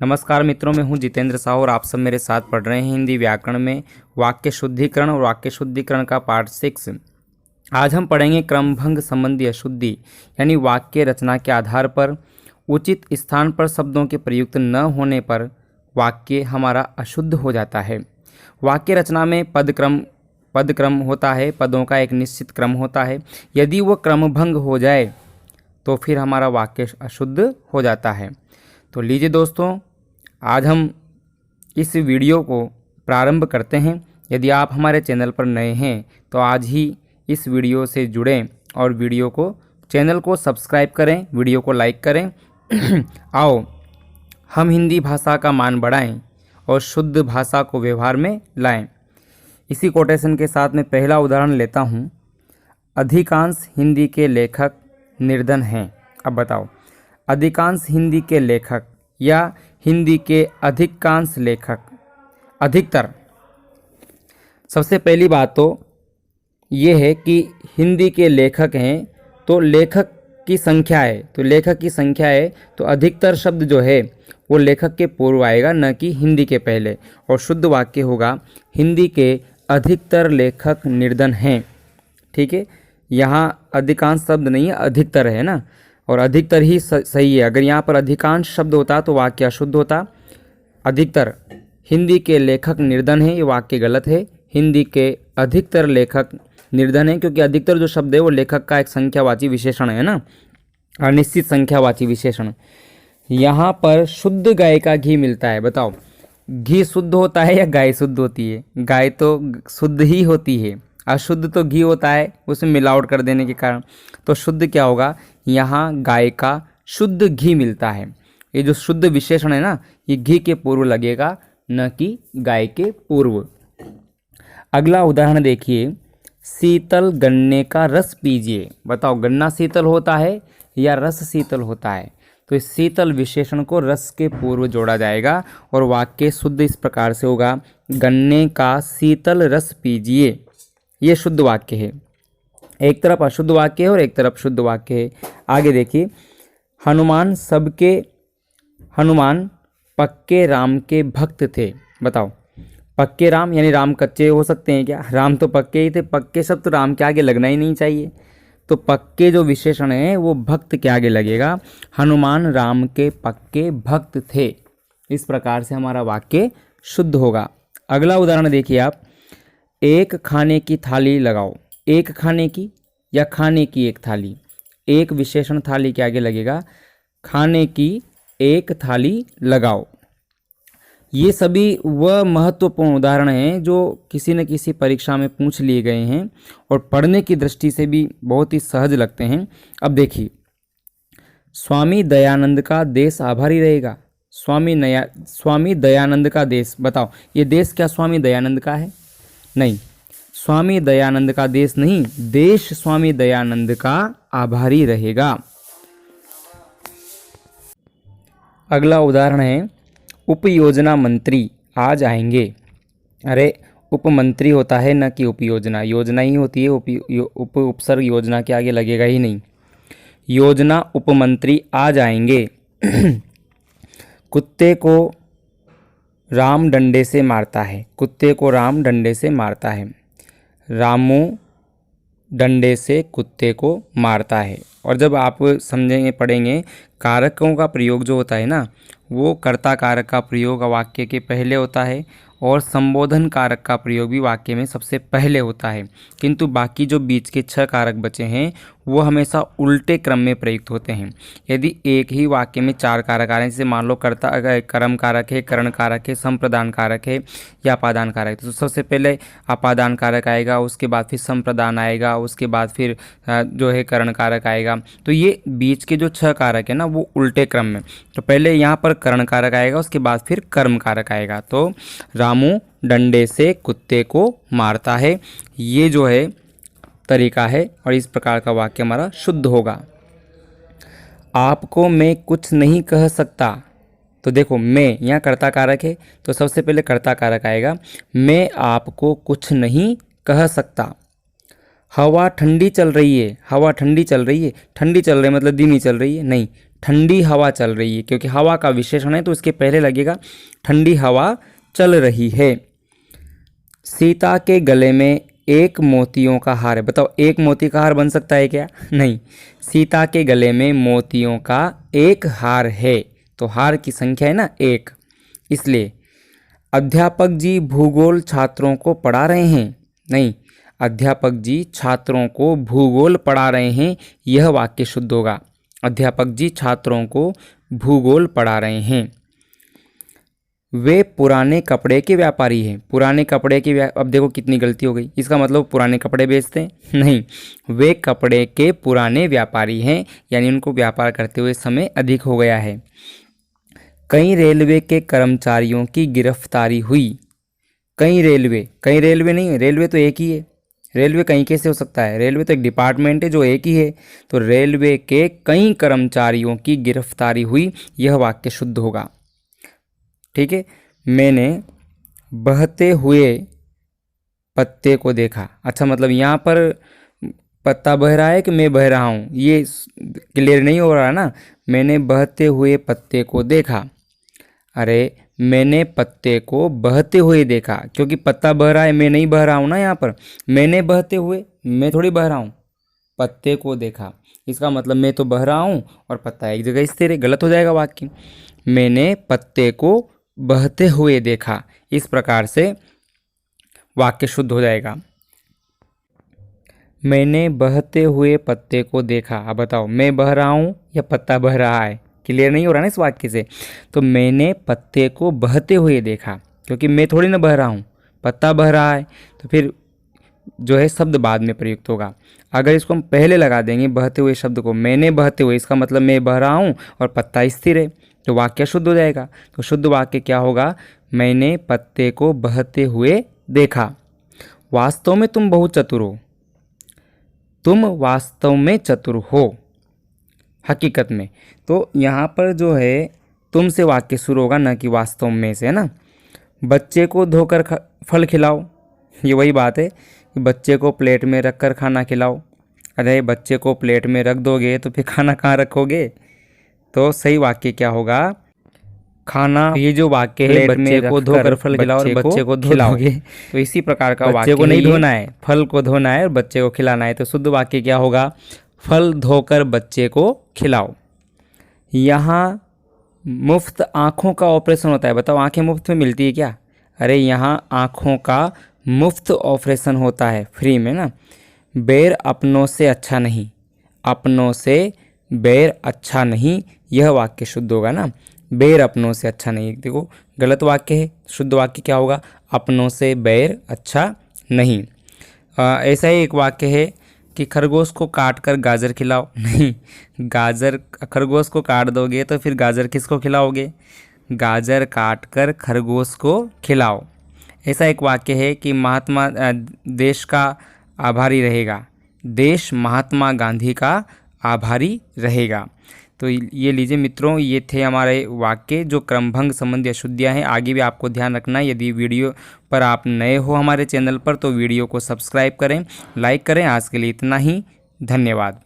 नमस्कार मित्रों, मैं हूं जितेंद्र साहू और आप सब मेरे साथ पढ़ रहे हैं हिंदी व्याकरण में वाक्य शुद्धिकरण और वाक्य शुद्धिकरण का पार्ट 6। आज हम पढ़ेंगे क्रमभंग संबंधी अशुद्धि, यानी वाक्य रचना के आधार पर उचित स्थान पर शब्दों के प्रयुक्त न होने पर वाक्य हमारा अशुद्ध हो जाता है। वाक्य रचना में पदक्रम होता है, पदों का एक निश्चित क्रम होता है। यदि वह क्रमभंग हो जाए तो फिर हमारा वाक्य अशुद्ध हो जाता है। तो लीजिए दोस्तों, आज हम इस वीडियो को प्रारंभ करते हैं। यदि आप हमारे चैनल पर नए हैं तो आज ही इस वीडियो से जुड़ें और चैनल को सब्सक्राइब करें, वीडियो को लाइक करें। आओ हम हिंदी भाषा का मान बढ़ाएं और शुद्ध भाषा को व्यवहार में लाएं। इसी कोटेशन के साथ मैं पहला उदाहरण लेता हूं। अधिकांश हिंदी के लेखक निर्धन हैं। अब बताओ, अधिकांश हिंदी के लेखक या हिंदी के अधिकांश लेखक, अधिकतर। सबसे पहली बात तो ये है कि हिंदी के लेखक हैं तो लेखक की संख्या है, तो अधिकतर शब्द जो है वो लेखक के पूर्व आएगा, न कि हिंदी के पहले। और शुद्ध वाक्य होगा हिंदी के अधिकतर लेखक निर्धन हैं। ठीक है, यहाँ अधिकांश शब्द नहीं है, अधिकतर है ना, और अधिकतर ही सही है। अगर यहाँ पर अधिकांश शब्द होता तो वाक्य अशुद्ध होता। अधिकतर हिंदी के लेखक निर्धन हैं, ये वाक्य गलत है। हिंदी के अधिकतर लेखक निर्धन हैं, क्योंकि अधिकतर जो शब्द है वो लेखक का एक संख्यावाची विशेषण है ना, अनिश्चित संख्यावाची विशेषण। यहाँ पर शुद्ध गाय का घी मिलता है। बताओ, घी शुद्ध होता है या गाय शुद्ध होती है? गाय तो शुद्ध ही होती है, अशुद्ध तो घी होता है उसमें मिलावट कर देने के कारण। तो शुद्ध क्या होगा? यहाँ गाय का शुद्ध घी मिलता है। ये जो शुद्ध विशेषण है ना, ये घी के पूर्व लगेगा, न कि गाय के पूर्व। अगला उदाहरण देखिए, शीतल गन्ने का रस पीजिए। बताओ, गन्ना शीतल होता है या रस शीतल होता है? तो इस शीतल विशेषण को रस के पूर्व जोड़ा जाएगा और वाक्य शुद्ध इस प्रकार से होगा, गन्ने का शीतल रस पीजिए। ये शुद्ध वाक्य है। एक तरफ अशुद्ध वाक्य है और एक तरफ शुद्ध वाक्य है। आगे देखिए, हनुमान पक्के राम के भक्त थे। बताओ, पक्के राम यानी राम कच्चे हो सकते हैं क्या? राम तो पक्के ही थे। पक्के शब्द तो राम के आगे लगना ही नहीं चाहिए। तो पक्के जो विशेषण है वो भक्त के आगे लगेगा। हनुमान राम के पक्के भक्त थे। इस प्रकार से हमारा वाक्य शुद्ध होगा। अगला उदाहरण देखिए आप, एक खाने की थाली लगाओ। एक खाने की या खाने की एक थाली, एक विशेषण थाली के आगे लगेगा। खाने की एक थाली लगाओ। ये सभी वह महत्वपूर्ण उदाहरण हैं जो किसी न किसी परीक्षा में पूछ लिए गए हैं और पढ़ने की दृष्टि से भी बहुत ही सहज लगते हैं। अब देखिए, स्वामी दयानंद का देश आभारी रहेगा। स्वामी दयानंद का देश, बताओ ये देश क्या स्वामी दयानंद का है? नहीं, स्वामी दयानंद का देश नहीं, देश स्वामी दयानंद का आभारी रहेगा। अगला उदाहरण है, उपयोजना मंत्री आज आएंगे। अरे, उपमंत्री होता है न कि उपयोजना, योजना ही होती है। उपसर्ग योजना के आगे लगेगा ही नहीं। योजना उपमंत्री आज आएंगे। कुत्ते को राम डंडे से मारता है। कुत्ते को राम डंडे से मारता है। रामू डंडे से कुत्ते को मारता है। और जब आप समझेंगे, पढ़ेंगे, कारकों का प्रयोग जो होता है ना, वो कर्ता कारक का प्रयोग वाक्य के पहले होता है और संबोधन कारक का प्रयोग भी वाक्य में सबसे पहले होता है। किंतु बाकी जो बीच के 6 कारक बचे हैं वो हमेशा उल्टे क्रम में प्रयुक्त होते हैं। यदि एक ही वाक्य में 4 कारक आ रहे हैं, जैसे मान लो कर्ता कर्म कारक है, करण कारक है, संप्रदान कारक है या अपादान कारक है, तो सबसे पहले अपादान कारक आएगा, उसके बाद फिर संप्रदान आएगा, उसके बाद फिर जो है करण कारक आएगा। तो ये बीच के जो 6 कारक है ना वो उल्टे क्रम में, तो पहले यहाँ पर करण कारक आएगा, उसके बाद फिर कर्म कारक आएगा। तो रामू डंडे से कुत्ते को मारता है, ये जो है तरीका है और इस प्रकार का वाक्य हमारा शुद्ध होगा। आपको मैं कुछ नहीं कह सकता। तो देखो, मैं यहाँ कर्ता कारक है, तो सबसे पहले कर्ता कारक आएगा। मैं आपको कुछ नहीं कह सकता। हवा ठंडी चल रही है। हवा ठंडी चल रही है, ठंडी चल रही है मतलब धीमी चल रही है? नहीं, ठंडी हवा चल रही है, क्योंकि हवा का विशेषण है तो इसके पहले लगेगा ठंडी हवा चल रही है। सीता के गले में एक मोतियों का हार है। बताओ एक मोती का हार बन सकता है क्या? नहीं। सीता के गले में मोतियों का एक हार है, तो हार की संख्या है ना एक, इसलिए। अध्यापक जी भूगोल छात्रों को पढ़ा रहे हैं। नहीं, अध्यापक जी छात्रों को भूगोल पढ़ा रहे हैं, यह वाक्य शुद्ध होगा। अध्यापक जी छात्रों को भूगोल पढ़ा रहे हैं। वे पुराने कपड़े के व्यापारी हैं। पुराने कपड़े के अब देखो कितनी गलती हो गई, इसका मतलब पुराने कपड़े बेचते हैं? नहीं, वे कपड़े के पुराने व्यापारी हैं, यानी उनको व्यापार करते हुए समय अधिक हो गया है। कई रेलवे के कर्मचारियों की गिरफ्तारी हुई। कई रेलवे नहीं, रेलवे तो एक ही है। रेलवे कहीं कैसे हो सकता है? रेलवे तो एक डिपार्टमेंट है जो एक ही है। तो रेलवे के कई कर्मचारियों की गिरफ्तारी हुई, यह वाक्य शुद्ध होगा। ठीक है। मैंने बहते हुए पत्ते को देखा। अच्छा, मतलब यहाँ पर पत्ता बह रहा है कि मैं बह रहा हूँ, ये क्लियर नहीं हो रहा ना। मैंने बहते हुए पत्ते को देखा। अरे मैंने पत्ते को बहते हुए देखा, क्योंकि पत्ता बह रहा है, मैं नहीं बह रहा हूँ ना। यहाँ पर मैंने बहते हुए, मैं थोड़ी बह रहा हूँ। पत्ते को देखा, इसका मतलब मैं तो बह रहा हूँ और पत्ता एक जगह स्थिर है, गलत हो जाएगा वाक्य। मैंने पत्ते को बहते हुए देखा, इस प्रकार से वाक्य शुद्ध हो जाएगा। मैंने बहते हुए पत्ते को देखा। अब बताओ मैं बह रहा हूँ या पत्ता बह रहा है? क्लियर नहीं हो रहा ना इस वाक्य से। तो मैंने पत्ते को बहते हुए देखा, क्योंकि मैं थोड़ी ना बह रहा हूँ, पत्ता बह रहा है, तो फिर जो है शब्द बाद में प्रयुक्त होगा। अगर इसको हम पहले लगा देंगे बहते हुए शब्द को, मैंने बहते हुए, इसका मतलब मैं बह रहा हूँ और पत्ता स्थिर है, तो वाक्य शुद्ध हो जाएगा। तो शुद्ध वाक्य क्या होगा? मैंने पत्ते को बहते हुए देखा। वास्तव में तुम बहुत चतुर हो। तुम वास्तव में चतुर हो, हकीकत में। तो यहाँ पर जो है तुम से वाक्य शुरू होगा, ना कि वास्तव में से, है ना। बच्चे को धोकर फल खिलाओ, ये वही बात है कि बच्चे को प्लेट में रख कर खाना खिलाओ। अरे बच्चे को प्लेट में रख दोगे तो फिर खाना कहाँ रखोगे? तो सही वाक्य क्या होगा? खाना। ये जो वाक्य है बच्चे को धोकर फल खिलाओ और बच्चे को धोओगे, तो इसी प्रकार का वाक्य। बच्चे को नहीं धोना है, फल को धोना है और बच्चे को खिलाना है। तो शुद्ध वाक्य क्या होगा? फल धोकर बच्चे को खिलाओ। यहाँ मुफ्त आँखों का ऑपरेशन होता है। बताओ आँखें मुफ्त में मिलती है क्या? अरे यहाँ आँखों का मुफ्त ऑपरेशन होता है, फ्री में ना। बैर अपनों से अच्छा नहीं, अपनों से बैर अच्छा नहीं, यह वाक्य शुद्ध होगा ना। बैर अपनों से अच्छा नहीं, देखो गलत वाक्य है। शुद्ध वाक्य क्या होगा? अपनों से बैर अच्छा नहीं। ऐसा ही एक वाक्य है कि खरगोश को काट कर गाजर खिलाओ। नहीं, गाजर, खरगोश को काट दोगे तो फिर गाजर किसको खिलाओगे? गाजर काट कर खरगोश को खिलाओ। ऐसा एक वाक्य है कि महात्मा देश का आभारी रहेगा, देश महात्मा गांधी का आभारी रहेगा। तो ये लीजिए मित्रों, ये थे हमारे वाक्य जो क्रमभंग संबंधी अशुद्धियाँ हैं। आगे भी आपको ध्यान रखना है। यदि वीडियो पर आप नए हो हमारे चैनल पर तो वीडियो को सब्सक्राइब करें, लाइक करें। आज के लिए इतना ही, धन्यवाद।